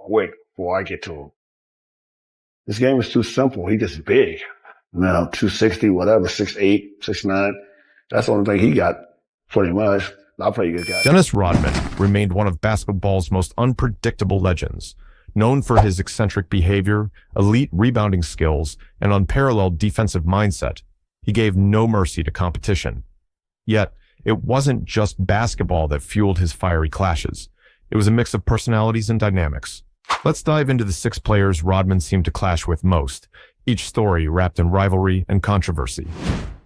quick before I get to him. This game is too simple. He just big. Now, 260, whatever, 6'8", 6'9". That's the only thing he got, pretty much. I'll play you guys. Dennis Rodman remained one of basketball's most unpredictable legends, known for his eccentric behavior, elite rebounding skills, and unparalleled defensive mindset. He gave no mercy to competition. Yet, it wasn't just basketball that fueled his fiery clashes. It was a mix of personalities and dynamics. Let's dive into the 6 players Rodman seemed to clash with most, each story wrapped in rivalry and controversy.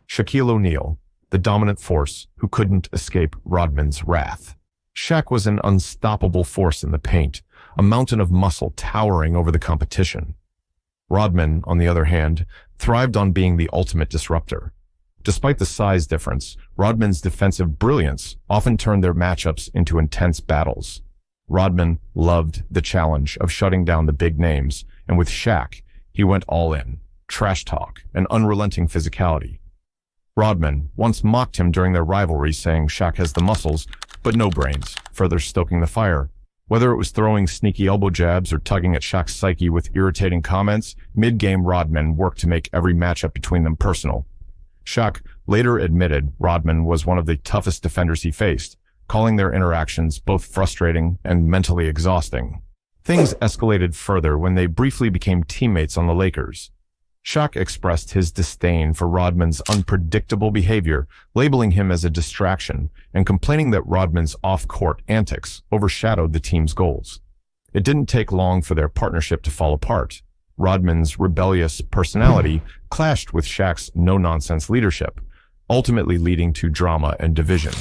Shaquille O'Neal, the dominant force who couldn't escape Rodman's wrath. Shaq was an unstoppable force in the paint, a mountain of muscle towering over the competition. Rodman, on the other hand, thrived on being the ultimate disruptor. Despite the size difference, Rodman's defensive brilliance often turned their matchups into intense battles. Rodman loved the challenge of shutting down the big names, and with Shaq, he went all in, trash talk, and unrelenting physicality. Rodman once mocked him during their rivalry, saying Shaq has the muscles, but no brains, further stoking the fire. Whether it was throwing sneaky elbow jabs or tugging at Shaq's psyche with irritating comments, mid-game Rodman worked to make every matchup between them personal. Shaq later admitted Rodman was one of the toughest defenders he faced, calling their interactions both frustrating and mentally exhausting. Things escalated further when they briefly became teammates on the Lakers. Shaq expressed his disdain for Rodman's unpredictable behavior, labeling him as a distraction and complaining that Rodman's off-court antics overshadowed the team's goals. It didn't take long for their partnership to fall apart. Rodman's rebellious personality clashed with Shaq's no-nonsense leadership, ultimately leading to drama and division.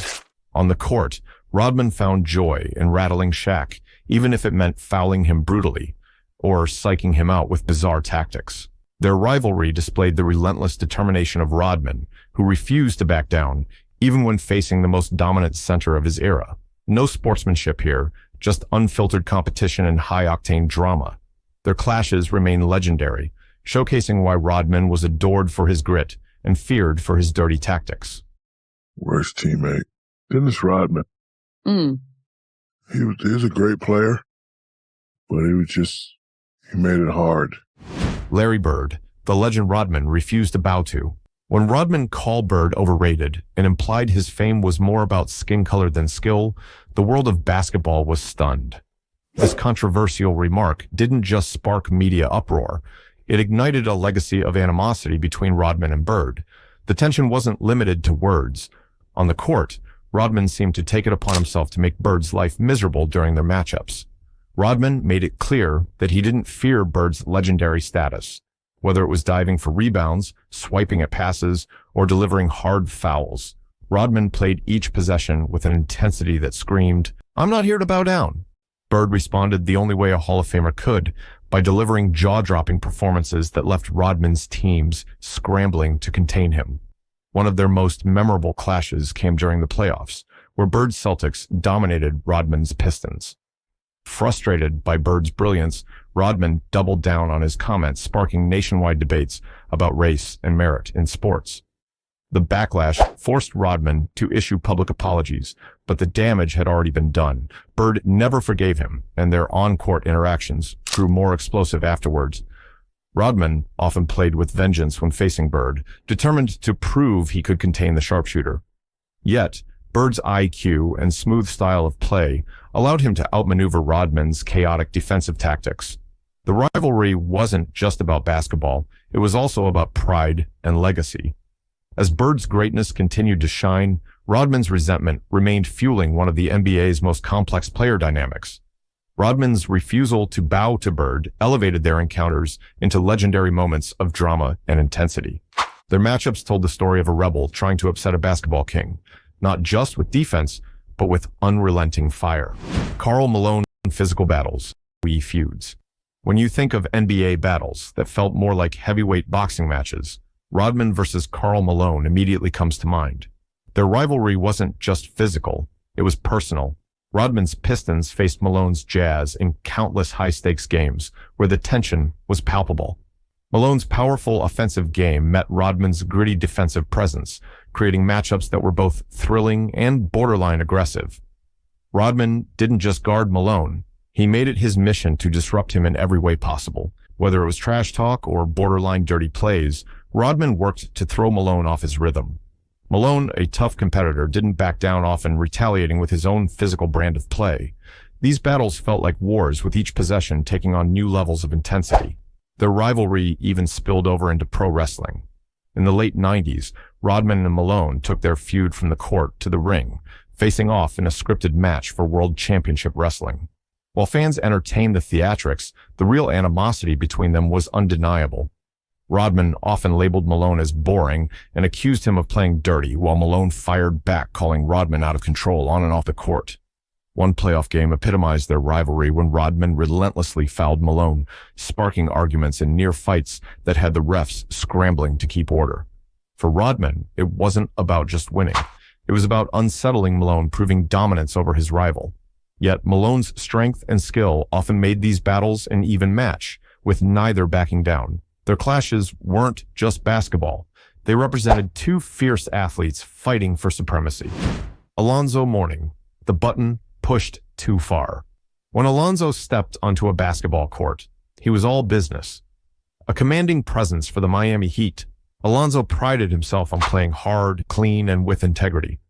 On the court, Rodman found joy in rattling Shaq, even if it meant fouling him brutally or psyching him out with bizarre tactics. Their rivalry displayed the relentless determination of Rodman, who refused to back down, even when facing the most dominant center of his era. No sportsmanship here, just unfiltered competition and high-octane drama. Their clashes remain legendary, showcasing why Rodman was adored for his grit and feared for his dirty tactics. Worst teammate, Dennis Rodman. He was a great player, but he made it hard. Larry Bird, the legend Rodman refused to bow to. When Rodman called Bird overrated and implied his fame was more about skin color than skill, the world of basketball was stunned. This controversial remark didn't just spark media uproar. It ignited a legacy of animosity between Rodman and Bird. The tension wasn't limited to words. On the court, Rodman seemed to take it upon himself to make Bird's life miserable during their matchups. Rodman made it clear that he didn't fear Bird's legendary status, whether it was diving for rebounds, swiping at passes, or delivering hard fouls. Rodman played each possession with an intensity that screamed, "I'm not here to bow down." Bird responded the only way a Hall of Famer could, by delivering jaw-dropping performances that left Rodman's teams scrambling to contain him. One of their most memorable clashes came during the playoffs, where Bird's Celtics dominated Rodman's Pistons. Frustrated by Bird's brilliance, Rodman doubled down on his comments, sparking nationwide debates about race and merit in sports. The backlash forced Rodman to issue public apologies, but the damage had already been done. Bird never forgave him, and their on-court interactions grew more explosive afterwards. Rodman often played with vengeance when facing Bird, determined to prove he could contain the sharpshooter. Yet, Bird's IQ and smooth style of play allowed him to outmaneuver Rodman's chaotic defensive tactics. The rivalry wasn't just about basketball, it was also about pride and legacy. As Bird's greatness continued to shine, Rodman's resentment remained fueling one of the NBA's most complex player dynamics. Rodman's refusal to bow to Bird elevated their encounters into legendary moments of drama and intensity. Their matchups told the story of a rebel trying to upset a basketball king, not just with defense, but with unrelenting fire. Karl Malone physical battles, feuds. When you think of NBA battles that felt more like heavyweight boxing matches, Rodman versus Karl Malone immediately comes to mind. Their rivalry wasn't just physical, it was personal. Rodman's Pistons faced Malone's Jazz in countless high-stakes games where the tension was palpable. Malone's powerful offensive game met Rodman's gritty defensive presence, creating matchups that were both thrilling and borderline aggressive. Rodman didn't just guard Malone, He made it his mission to disrupt him in every way possible. Whether it was trash talk or borderline dirty plays, Rodman worked to throw Malone off his rhythm. Malone, a tough competitor, didn't back down, often retaliating with his own physical brand of play. These battles felt like wars, with each possession taking on new levels of intensity. Their rivalry even spilled over into pro wrestling. In the late 90s, Rodman and Malone took their feud from the court to the ring, facing off in a scripted match for World Championship Wrestling. While fans entertained the theatrics, the real animosity between them was undeniable. Rodman often labeled Malone as boring and accused him of playing dirty, while Malone fired back, calling Rodman out of control on and off the court. One playoff game epitomized their rivalry when Rodman relentlessly fouled Malone, sparking arguments and near fights that had the refs scrambling to keep order. For Rodman, it wasn't about just winning. It was about unsettling Malone, proving dominance over his rival. Yet Malone's strength and skill often made these battles an even match, with neither backing down. Their clashes weren't just basketball. They represented two fierce athletes fighting for supremacy. Alonzo Mourning The Button pushed too far. When Alonzo stepped onto a basketball court, he was all business. A commanding presence for the Miami Heat, Alonzo prided himself on playing hard, clean, and with integrity.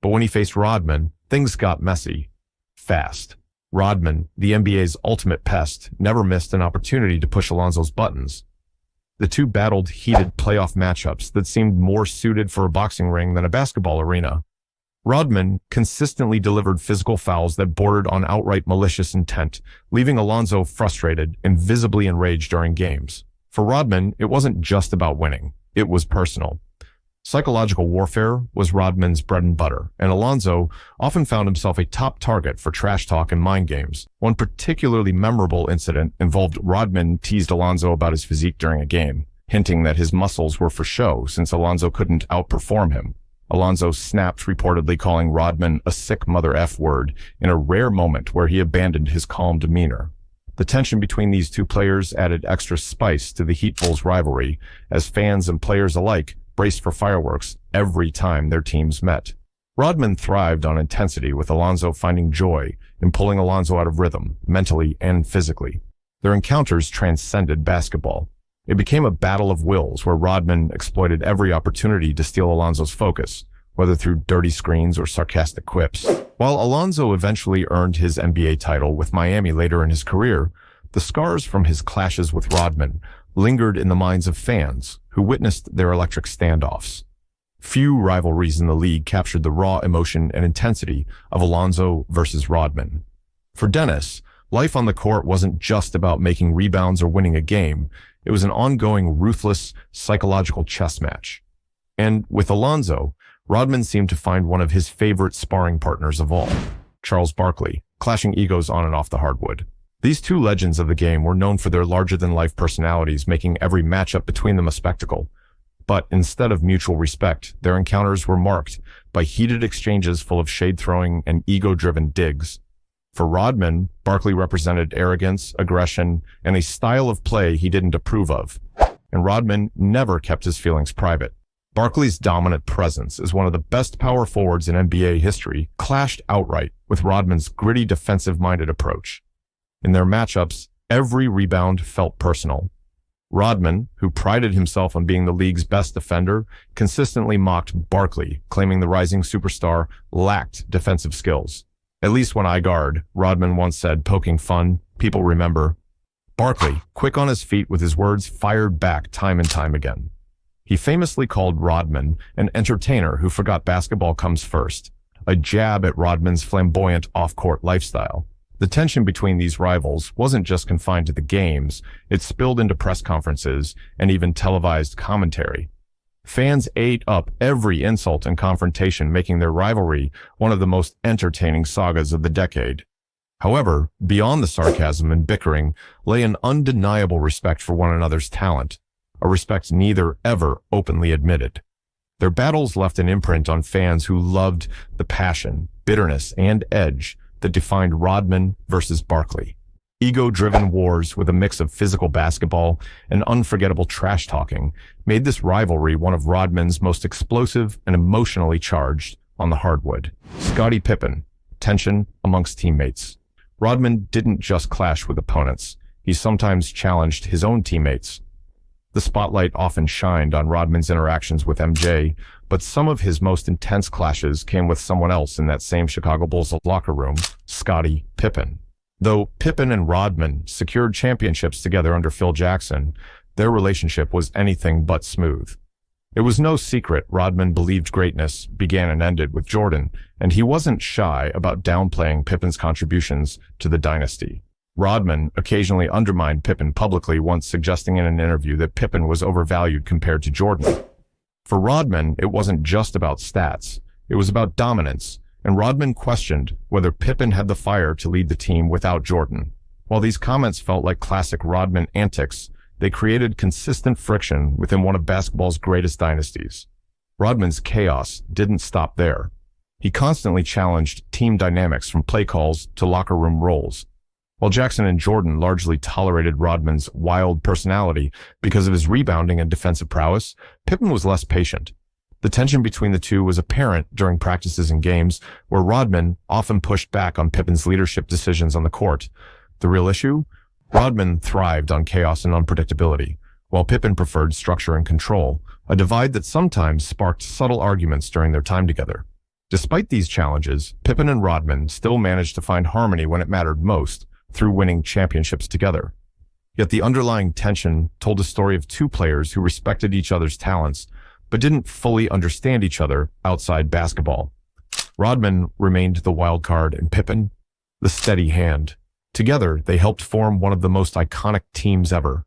But when he faced Rodman, things got messy. Fast. Rodman, the NBA's ultimate pest, never missed an opportunity to push Alonzo's buttons. The two battled heated playoff matchups that seemed more suited for a boxing ring than a basketball arena. Rodman consistently delivered physical fouls that bordered on outright malicious intent, leaving Alonzo frustrated and visibly enraged during games. For Rodman, it wasn't just about winning. It was personal. Psychological warfare was Rodman's bread and butter, and Alonzo often found himself a top target for trash talk and mind games. One particularly memorable incident involved Rodman teased Alonzo about his physique during a game, hinting that his muscles were for show since Alonzo couldn't outperform him. Alonzo snapped, reportedly calling Rodman a sick mother F word in a rare moment where he abandoned his calm demeanor. The tension between these two players added extra spice to the Heat Bulls rivalry, as fans and players alike braced for fireworks every time their teams met. Rodman thrived on intensity, with Alonzo finding joy in pulling Alonzo out of rhythm, mentally and physically. Their encounters transcended basketball. It became a battle of wills where Rodman exploited every opportunity to steal Alonzo's focus, whether through dirty screens or sarcastic quips. While Alonzo eventually earned his NBA title with Miami later in his career, the scars from his clashes with Rodman lingered in the minds of fans who witnessed their electric standoffs. Few rivalries in the league captured the raw emotion and intensity of Alonzo versus Rodman. For Dennis, life on the court wasn't just about making rebounds or winning a game. It was an ongoing, ruthless, psychological chess match. And with Alonzo, Rodman seemed to find one of his favorite sparring partners of all, Charles Barkley, clashing egos on and off the hardwood. These two legends of the game were known for their larger-than-life personalities, making every matchup between them a spectacle. But instead of mutual respect, their encounters were marked by heated exchanges full of shade-throwing and ego-driven digs. For Rodman, Barkley represented arrogance, aggression, and a style of play he didn't approve of. And Rodman never kept his feelings private. Barkley's dominant presence as one of the best power forwards in NBA history clashed outright with Rodman's gritty, defensive-minded approach. In their matchups, every rebound felt personal. Rodman, who prided himself on being the league's best defender, consistently mocked Barkley, claiming the rising superstar lacked defensive skills. At least when I guard, Rodman once said, poking fun, people remember. Barkley, quick on his feet with his words, fired back time and time again. He famously called Rodman an entertainer who forgot basketball comes first, a jab at Rodman's flamboyant off-court lifestyle. The tension between these rivals wasn't just confined to the games, it spilled into press conferences and even televised commentary. Fans ate up every insult and confrontation, making their rivalry one of the most entertaining sagas of the decade. However, beyond the sarcasm and bickering lay an undeniable respect for one another's talent, a respect neither ever openly admitted. Their battles left an imprint on fans who loved the passion, bitterness, and edge that defined Rodman versus Barkley. Ego-driven wars with a mix of physical basketball and unforgettable trash-talking made this rivalry one of Rodman's most explosive and emotionally charged on the hardwood. Scottie Pippen, tension amongst teammates. Rodman didn't just clash with opponents. He sometimes challenged his own teammates. The spotlight often shined on Rodman's interactions with MJ, but some of his most intense clashes came with someone else in that same Chicago Bulls locker room, Scottie Pippen. Though Pippen and Rodman secured championships together under Phil Jackson, their relationship was anything but smooth. It was no secret Rodman believed greatness began and ended with Jordan, and he wasn't shy about downplaying Pippen's contributions to the dynasty. Rodman occasionally undermined Pippen publicly, once suggesting in an interview that Pippen was overvalued compared to Jordan. For Rodman, it wasn't just about stats. It was about dominance, and Rodman questioned whether Pippen had the fire to lead the team without Jordan. While these comments felt like classic Rodman antics, they created consistent friction within one of basketball's greatest dynasties. Rodman's chaos didn't stop there. He constantly challenged team dynamics, from play calls to locker room roles. While Jackson and Jordan largely tolerated Rodman's wild personality because of his rebounding and defensive prowess, Pippen was less patient. The tension between the two was apparent during practices and games, where Rodman often pushed back on Pippen's leadership decisions on the court. The real issue? Rodman thrived on chaos and unpredictability, while Pippen preferred structure and control, a divide that sometimes sparked subtle arguments during their time together. Despite these challenges, Pippen and Rodman still managed to find harmony when it mattered most, through winning championships together. Yet the underlying tension told a story of two players who respected each other's talents, but didn't fully understand each other outside basketball. Rodman remained the wild card and Pippen, the steady hand. Together, they helped form one of the most iconic teams ever,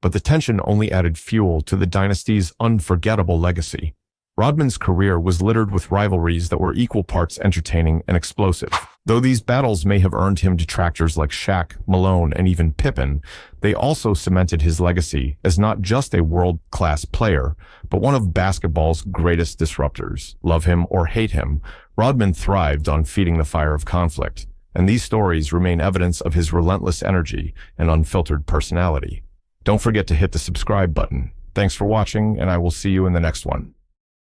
but the tension only added fuel to the dynasty's unforgettable legacy. Rodman's career was littered with rivalries that were equal parts entertaining and explosive. Though these battles may have earned him detractors like Shaq, Malone, and even Pippen, they also cemented his legacy as not just a world-class player, but one of basketball's greatest disruptors. Love him or hate him, Rodman thrived on feeding the fire of conflict, and these stories remain evidence of his relentless energy and unfiltered personality. Don't forget to hit the subscribe button. Thanks for watching, and I will see you in the next one.